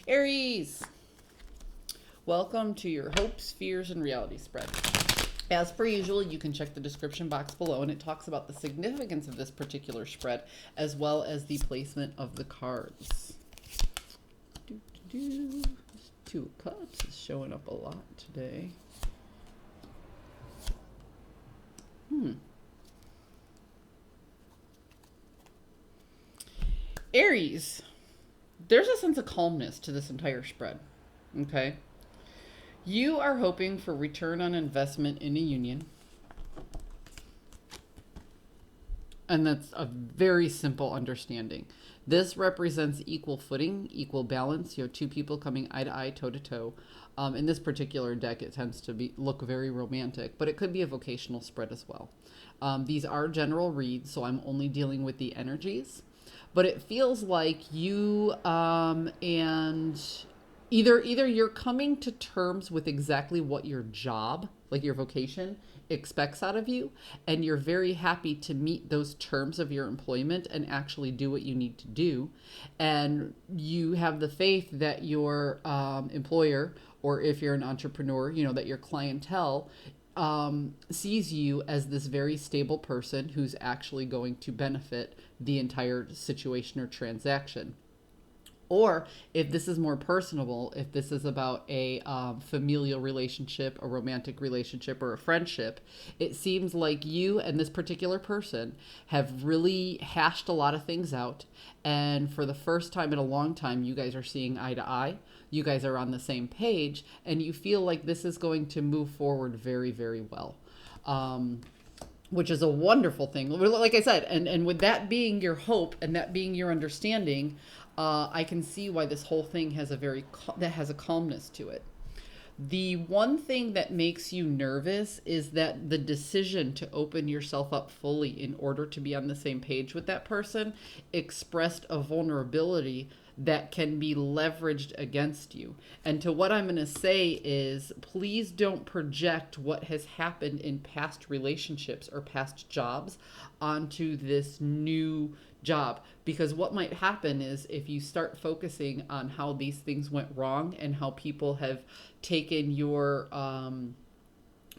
Aries, welcome to your hopes, fears, and reality spread. As per usual, you can check the description box below, and it talks about the significance of this particular spread, as well as the placement of the cards. Two of Cups is showing up a lot today. Aries, there's a sense of calmness to this entire spread. Okay? You are hoping for return on investment in a union. And that's a very simple understanding. This represents equal footing, equal balance. You have two people coming eye to eye, toe to toe. In this particular deck, it tends to look very romantic, but it could be a vocational spread as well. These are general reads, so I'm only dealing with the energies. But it feels like you and either you're coming to terms with exactly what your job, like your vocation, expects out of you, and you're very happy to meet those terms of your employment and actually do what you need to do, and you have the faith that your employer, or if you're an entrepreneur, that your clientele sees you as this very stable person who's actually going to benefit the entire situation or transaction. Or if this is more personable, if this is about a familial relationship, a romantic relationship, or a friendship, it seems like you and this particular person have really hashed a lot of things out. And for the first time in a long time, you guys are seeing eye to eye. You guys are on the same page, and you feel like this is going to move forward very, very well. Which is a wonderful thing. Like I said, and with that being your hope and that being your understanding, I can see why this whole thing has a calmness to it. The one thing that makes you nervous is that the decision to open yourself up fully in order to be on the same page with that person expressed a vulnerability that can be leveraged against you. And to what I'm going to say is, please don't project what has happened in past relationships or past jobs onto this new job, because what might happen is if you start focusing on how these things went wrong and how people have taken your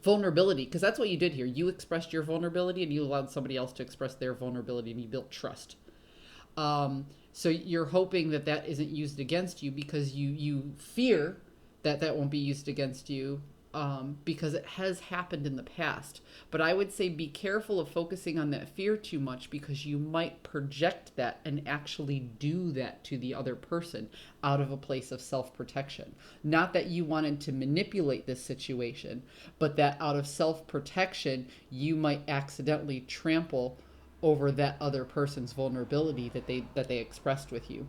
vulnerability, because that's what you did here. You expressed your vulnerability and you allowed somebody else to express their vulnerability, and you built trust. So you're hoping that that isn't used against you, because you fear that that won't be used against you, because it has happened in the past. But I would say be careful of focusing on that fear too much, because you might project that and actually do that to the other person out of a place of self-protection. Not that you wanted to manipulate this situation, but that out of self-protection, you might accidentally trample over that other person's vulnerability that they expressed with you.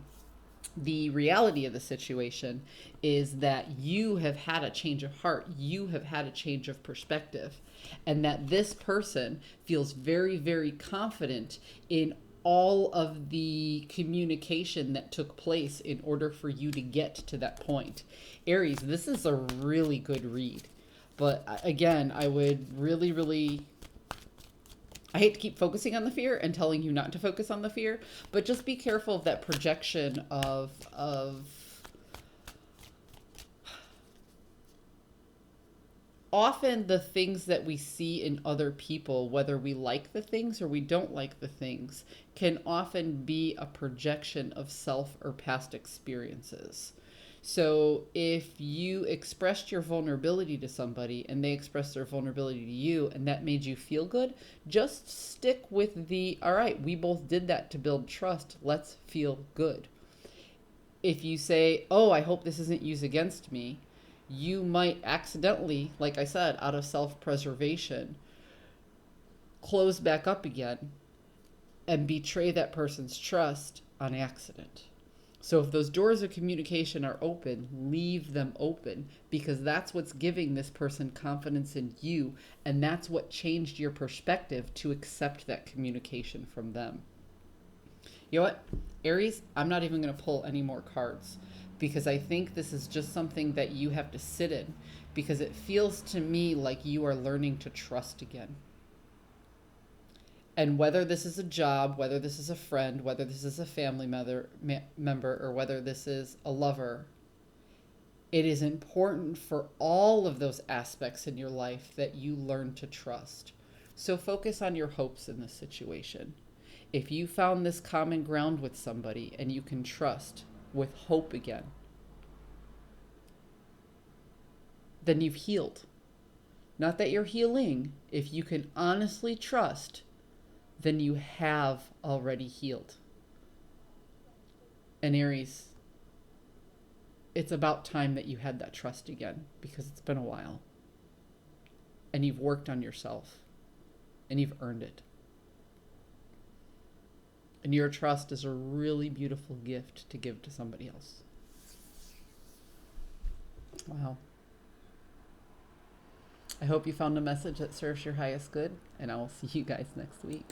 The reality of the situation is that you have had a change of heart, you have had a change of perspective, and that this person feels very, very confident in all of the communication that took place in order for you to get to that point. Aries, this is a really good read. But again, I would really, I hate to keep focusing on the fear and telling you not to focus on the fear, but just be careful of that projection of often the things that we see in other people, whether we like the things or we don't like the things, can often be a projection of self or past experiences. So if you expressed your vulnerability to somebody and they expressed their vulnerability to you and that made you feel good, just stick with all right, we both did that to build trust. Let's feel good. If you say, oh, I hope this isn't used against me, you might accidentally, like I said, out of self-preservation, close back up again and betray that person's trust on accident. So if those doors of communication are open, leave them open, because that's what's giving this person confidence in you, and that's what changed your perspective to accept that communication from them. You know what, Aries, I'm not even going to pull any more cards, because I think this is just something that you have to sit in, because it feels to me like you are learning to trust again. And whether this is a job, whether this is a friend, whether this is a family member, or whether this is a lover, It is important for all of those aspects in your life that you learn to trust. So focus on your hopes in this situation. If you found this common ground with somebody and you can trust with hope again, then you've healed. Not that you're healing. If you can honestly trust, then you have already healed. And Aries, it's about time that you had that trust again, because it's been a while. And you've worked on yourself. And you've earned it. And your trust is a really beautiful gift to give to somebody else. Wow. I hope you found a message that serves your highest good, and I will see you guys next week.